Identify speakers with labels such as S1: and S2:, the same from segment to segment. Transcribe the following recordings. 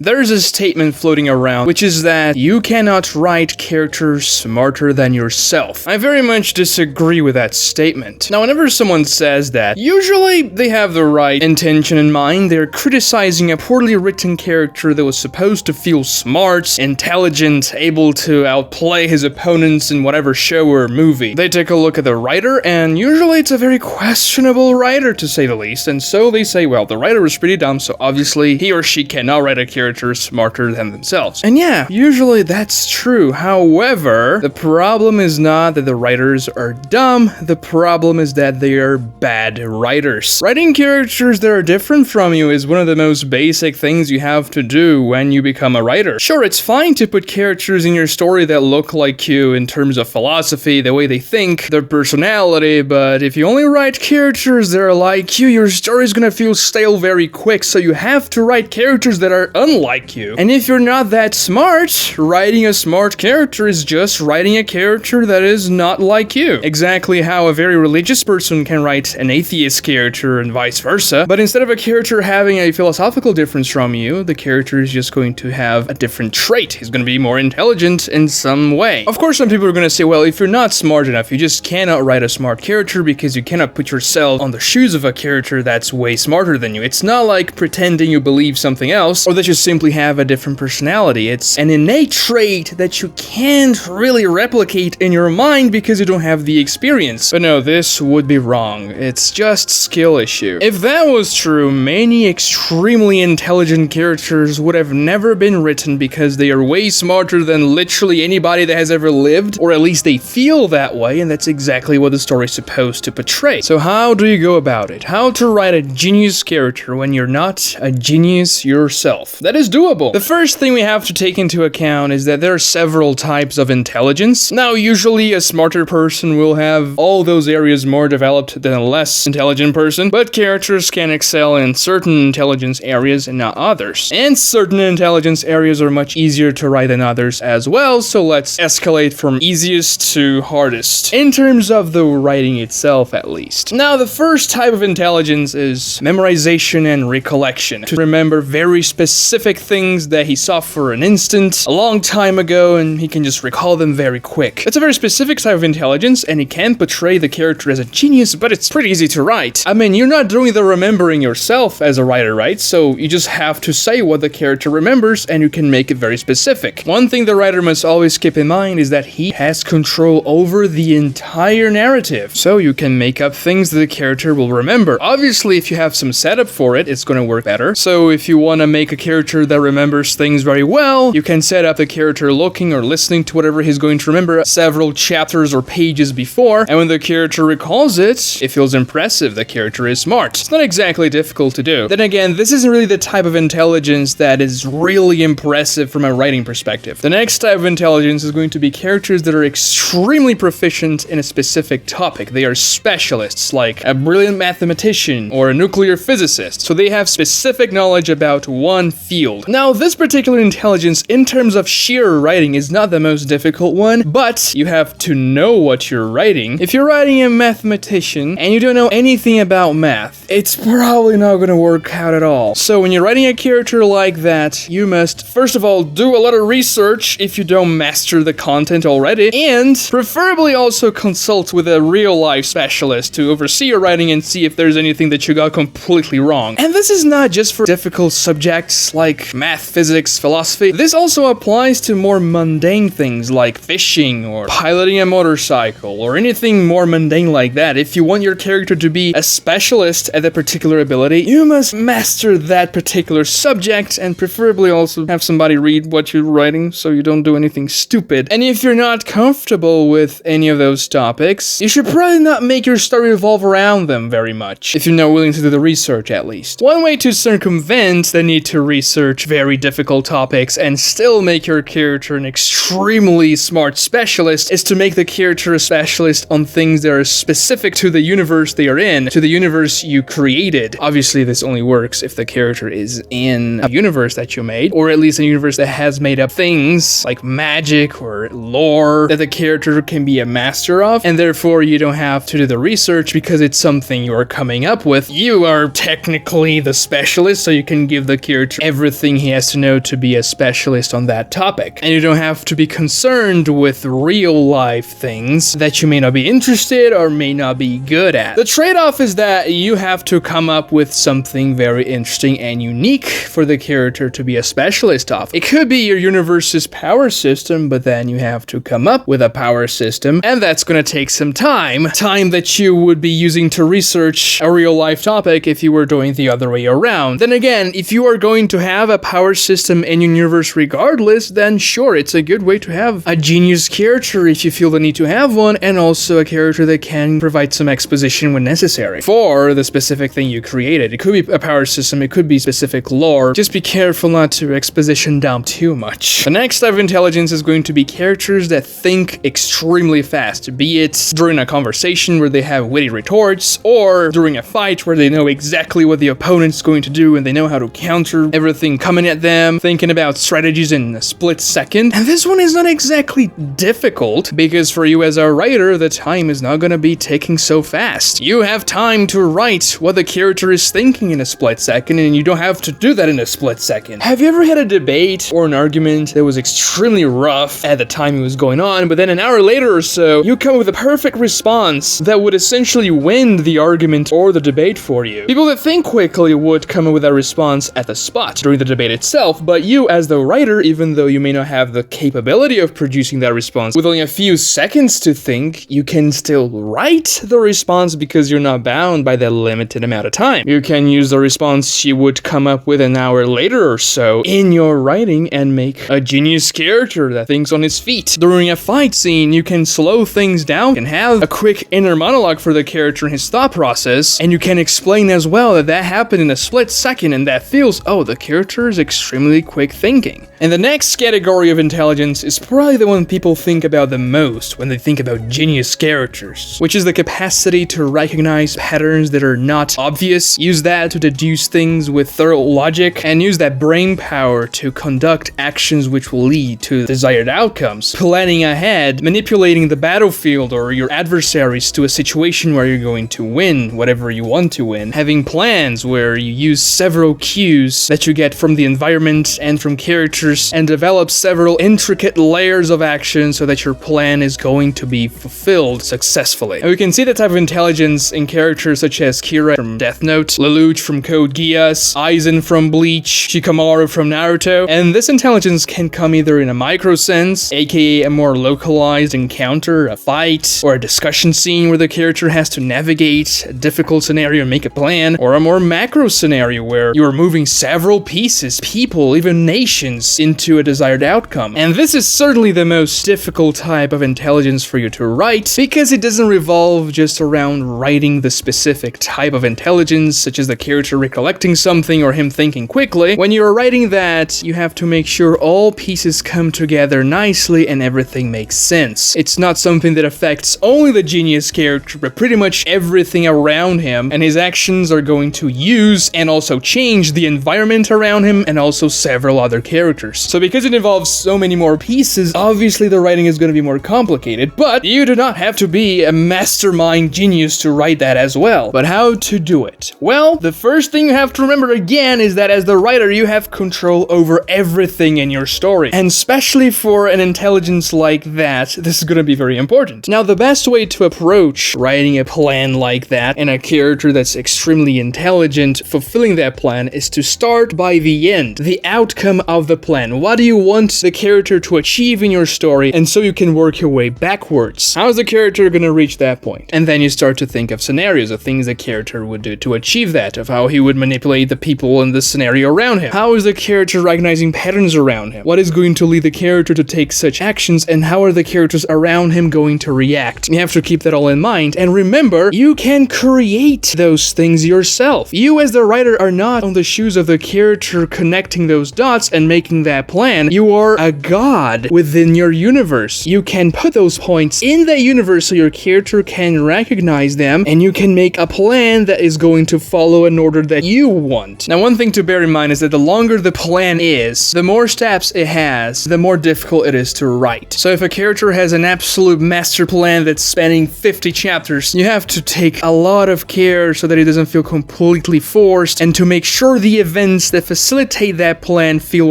S1: There's a statement floating around, which is that you cannot write characters smarter than yourself. I very much disagree with that statement. Now, whenever someone says that, usually they have the right intention in mind. They're criticizing a poorly written character that was supposed to feel smart, intelligent, able to outplay his opponents in whatever show or movie. They take a look at the writer, and usually it's a very questionable writer, to say the least, and so they say, well, the writer was pretty dumb, so obviously he or she cannot write a character smarter than themselves. And yeah, usually that's true. However, the problem is not that the writers are dumb, the problem is that they are bad writers. Writing characters that are different from you is one of the most basic things you have to do when you become a writer. Sure, it's fine to put characters in your story that look like you in terms of philosophy, the way they think, their personality, but if you only write characters that are like you, your story is gonna feel stale very quick, so you have to write characters that are unlike you. And if you're not that smart, writing a smart character is just writing a character that is not like you. Exactly how a very religious person can write an atheist character and vice versa, but instead of a character having a philosophical difference from you, the character is just going to have a different trait. He's going to be more intelligent in some way. Of course, some people are going to say, well, if you're not smart enough, you just cannot write a smart character because you cannot put yourself on the shoes of a character that's way smarter than you. It's not like pretending you believe something else, or that you simply have a different personality. It's an innate trait that you can't really replicate in your mind because you don't have the experience. But no, this would be wrong. It's just skill issue. If that was true, many extremely intelligent characters would have never been written because they are way smarter than literally anybody that has ever lived, or at least they feel that way, and that's exactly what the story is supposed to portray. So how do you go about it? How to write a genius character when you're not a genius yourself? That is doable. The first thing we have to take into account is that there are several types of intelligence. Now, usually a smarter person will have all those areas more developed than a less intelligent person, but characters can excel in certain intelligence areas and not others. And certain intelligence areas are much easier to write than others as well, so let's escalate from easiest to hardest, in terms of the writing itself at least. Now, the first type of intelligence is memorization and recollection. To remember very specific things that he saw for an instant a long time ago, and he can just recall them very quick. It's a very specific type of intelligence, and he can portray the character as a genius, but it's pretty easy to write. I mean, you're not doing the remembering yourself as a writer, right? So you just have to say what the character remembers, and you can make it very specific. One thing the writer must always keep in mind is that he has control over the entire narrative, so you can make up things that the character will remember. Obviously, if you have some setup for it, it's going to work better. So if you want to make a character that remembers things very well, you can set up the character looking or listening to whatever he's going to remember several chapters or pages before, and when the character recalls it, it feels impressive. The character is smart. It's not exactly difficult to do. Then again, this isn't really the type of intelligence that is really impressive from a writing perspective. The next type of intelligence is going to be characters that are extremely proficient in a specific topic. They are specialists, like a brilliant mathematician or a nuclear physicist, so they have specific knowledge about one field. Now, this particular intelligence, in terms of sheer writing, is not the most difficult one, but you have to know what you're writing. If you're writing a mathematician and you don't know anything about math, it's probably not going to work out at all. So when you're writing a character like that, you must, first of all, do a lot of research if you don't master the content already, and preferably also consult with a real-life specialist to oversee your writing and see if there's anything that you got completely wrong. And this is not just for difficult subjects like math, physics, philosophy. This also applies to more mundane things like fishing or piloting a motorcycle or anything more mundane like that. If you want your character to be a specialist at a particular ability, you must master that particular subject and preferably also have somebody read what you're writing so you don't do anything stupid. And if you're not comfortable with any of those topics, you should probably not make your story revolve around them very much, if you're not willing to do the research at least. One way to circumvent the need to research very difficult topics and still make your character an extremely smart specialist is to make the character a specialist on things that are specific to the universe they are in, to the universe you created. Obviously, this only works if the character is in a universe that you made, or at least a universe that has made up things like magic or lore that the character can be a master of, and therefore you don't have to do the research because it's something you're coming up with. You are technically the specialist, so you can give the character everything everything he has to know to be a specialist on that topic. And you don't have to be concerned with real life things that you may not be interested or may not be good at. The trade-off is that you have to come up with something very interesting and unique for the character to be a specialist of. It could be your universe's power system, but then you have to come up with a power system, and that's gonna take some time that you would be using to research a real life topic if you were doing the other way around. Then again, if you are going to have a power system in your universe regardless, then sure, it's a good way to have a genius character if you feel the need to have one, and also a character that can provide some exposition when necessary for the specific thing you created. It could be a power system, it could be specific lore. Just be careful not to exposition dump too much. The next type of intelligence is going to be characters that think extremely fast, be it during a conversation where they have witty retorts, or during a fight where they know exactly what the opponent's going to do and they know how to counter everything coming at them, thinking about strategies in a split second. And this one is not exactly difficult, because for you as a writer, the time is not going to be ticking so fast. You have time to write what the character is thinking in a split second, and you don't have to do that in a split second. Have you ever had a debate or an argument that was extremely rough at the time it was going on, but then an hour later or so, you come with a perfect response that would essentially win the argument or the debate for you? People that think quickly would come up with a response at the spot during the debate itself, but you as the writer, even though you may not have the capability of producing that response with only a few seconds to think, you can still write the response because you're not bound by that limited amount of time. You can use the response you would come up with an hour later or so in your writing and make a genius character that thinks on his feet. During a fight scene, you can slow things down and have a quick inner monologue for the character and his thought process, and you can explain as well that happened in a split second and that feels, oh, the character is extremely quick thinking. And the next category of intelligence is probably the one people think about the most when they think about genius characters, which is the capacity to recognize patterns that are not obvious, use that to deduce things with thorough logic, and use that brain power to conduct actions which will lead to desired outcomes, planning ahead, manipulating the battlefield or your adversaries to a situation where you're going to win whatever you want to win, having plans where you use several cues that you get from the environment and from characters and develop several intricate layers of action so that your plan is going to be fulfilled successfully. And we can see that type of intelligence in characters such as Kira from Death Note, Lelouch from Code Geass, Aizen from Bleach, Shikamaru from Naruto, and this intelligence can come either in a micro sense, aka a more localized encounter, a fight, or a discussion scene where the character has to navigate a difficult scenario and make a plan, or a more macro scenario where you are moving several pieces, people, even nations into a desired outcome. And this is certainly the most difficult type of intelligence for you to write, because it doesn't revolve just around writing the specific type of intelligence, such as the character recollecting something or him thinking quickly. When you're writing that, you have to make sure all pieces come together nicely and everything makes sense. It's not something that affects only the genius character, but pretty much everything around him, and his actions are going to use and also change the environment around him and also several other characters. So because it involves so many more pieces, obviously the writing is going to be more complicated, but you do not have to be a mastermind genius to write that as well. But how to do it? Well, the first thing you have to remember again is that as the writer, you have control over everything in your story. And especially for an intelligence like that, this is going to be very important. Now, the best way to approach writing a plan like that and a character that's extremely intelligent, fulfilling that plan, is to start by the end, the outcome of the plan. What do you want the character to achieve in your story? And so you can work your way backwards. How is the character going to reach that point? And then you start to think of scenarios, of things the character would do to achieve that, of how he would manipulate the people in the scenario around him. How is the character recognizing patterns around him? What is going to lead the character to take such actions, and how are the characters around him going to react? You have to keep that all in mind, and remember, you can create those things yourself. You as the writer are not on the shoes of the character connecting those dots and making that plan. You are a god within your universe. You can put those points in the universe so your character can recognize them, and you can make a plan that is going to follow an order that you want. Now, one thing to bear in mind is that the longer the plan is, the more steps it has, the more difficult it is to write. So if a character has an absolute master plan that's spanning 50 chapters, you have to take a lot of care so that it doesn't feel completely forced, and to make sure the events that facilitate that plan feel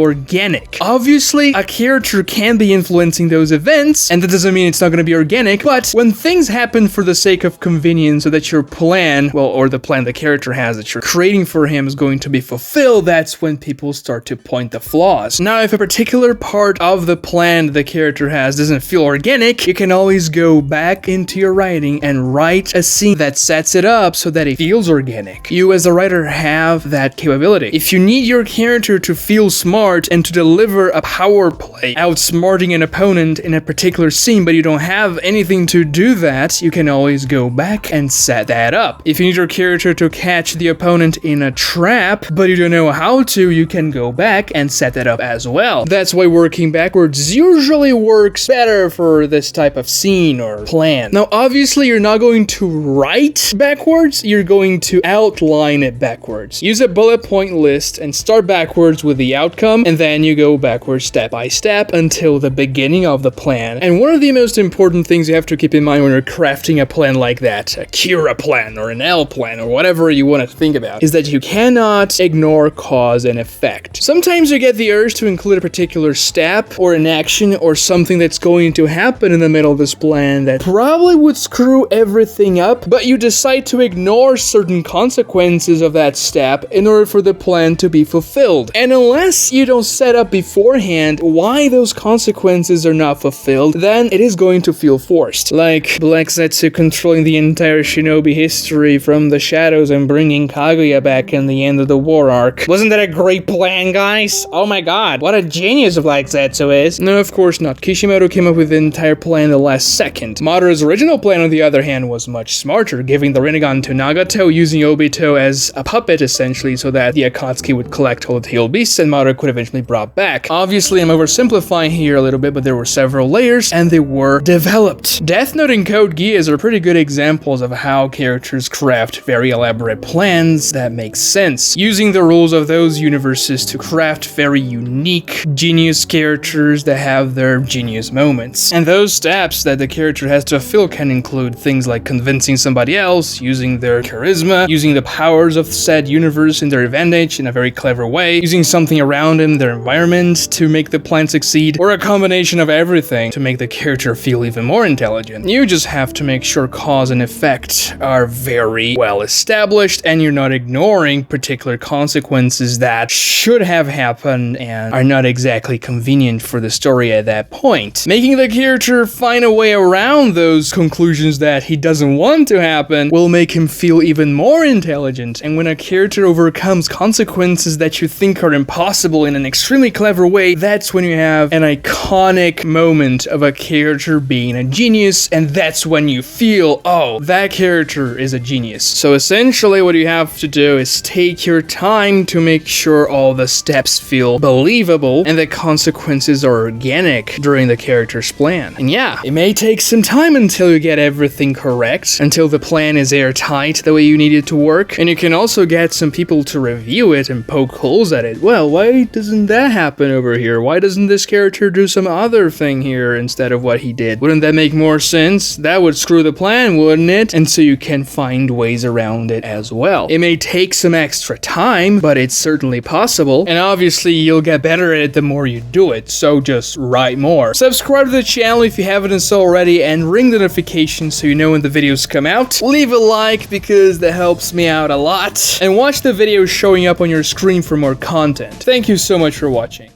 S1: organic. Obviously, a character can be influencing those events, and that doesn't mean it's not going to be organic, but when things happen for the sake of convenience so that your plan, well, or the plan the character has that you're creating for him is going to be fulfilled, that's when people start to point the flaws. Now, if a particular part of the plan the character has doesn't feel organic, you can always go back into your writing and write a scene that sets it up so that it feels organic. You as a writer have that capability. If you need your character to feel smart and to deliver a power play, outsmarting an opponent in a particular scene, but you don't have anything to do that, you can always go back and set that up. If you need your character to catch the opponent in a trap, but you don't know how to, you can go back and set that up as well. That's why working backwards usually works better for this type of scene or plan. Now, obviously, you're not going to write backwards, you're going to outline it backwards. Use a bullet point list and start backwards with the outcome, and then you go backwards step by step until the beginning of the plan. And one of the most important things you have to keep in mind when you're crafting a plan like that, a Kira plan or an L plan or whatever you want to think about, is that you cannot ignore cause and effect. Sometimes you get the urge to include a particular step or an action or something that's going to happen in the middle of this plan that probably would screw everything up, but you decide to ignore certain consequences of that step in order for the plan to be fulfilled. And unless you don't set up beforehand why those consequences are not fulfilled, then it is going to feel forced. Like Black Zetsu controlling the entire shinobi history from the shadows and bringing Kaguya back in the end of the war arc. Wasn't that a great plan, guys? Oh my god, what a genius Black Zetsu is. No, of course not. Kishimoto came up with the entire plan in the last second. Madara's original plan, on the other hand, was much smarter, giving the Rinnegan to Nagato, using Obito as a puppet, essentially, so that the Akatsuki would collect all the tailed beasts and Madara could eventually brought back. Obviously, I'm oversimplifying here a little bit, but there were several layers, and they were developed. Death Note and Code Geass are pretty good examples of how characters craft very elaborate plans that make sense, using the rules of those universes to craft very unique, genius characters that have their genius moments. And those steps that the character has to fulfill can include things like convincing somebody else, using their charisma, using the powers of said universe in their advantage in a very clever way, using something around them, their environment, to make the plan succeed, or a combination of everything to make the character feel even more intelligent. You just have to make sure cause and effect are very well established and you're not ignoring particular consequences that should have happened and are not exactly convenient for the story at that point. Making the character find a way around those conclusions that he doesn't want to happen will make him feel even more intelligent, and when a character overcomes consequences that you think are impossible in an extremely clever way, that's when you have an iconic moment of a character being a genius, and that's when you feel, oh, that character is a genius. So essentially what you have to do is take your time to make sure all the steps feel believable and the consequences are organic during the character's plan. And yeah, it may take some time until you get everything correct, until the plan is airtight the way you need it to work, and you can also get some people to review it and poke holes at it. Well, why doesn't that happen over here? Why doesn't this character do some other thing here instead of what he did? Wouldn't that make more sense? That would screw the plan, wouldn't it? And so you can find ways around it as well. It may take some extra time, but it's certainly possible, and obviously you'll get better at it the more you do it, so just write more. Subscribe to the channel if you haven't done so already, and ring the notifications so you know when the videos come out. Leave a like because that helps me out a lot, and watch the videos showing up on your screen for more content. Thank you so much for watching.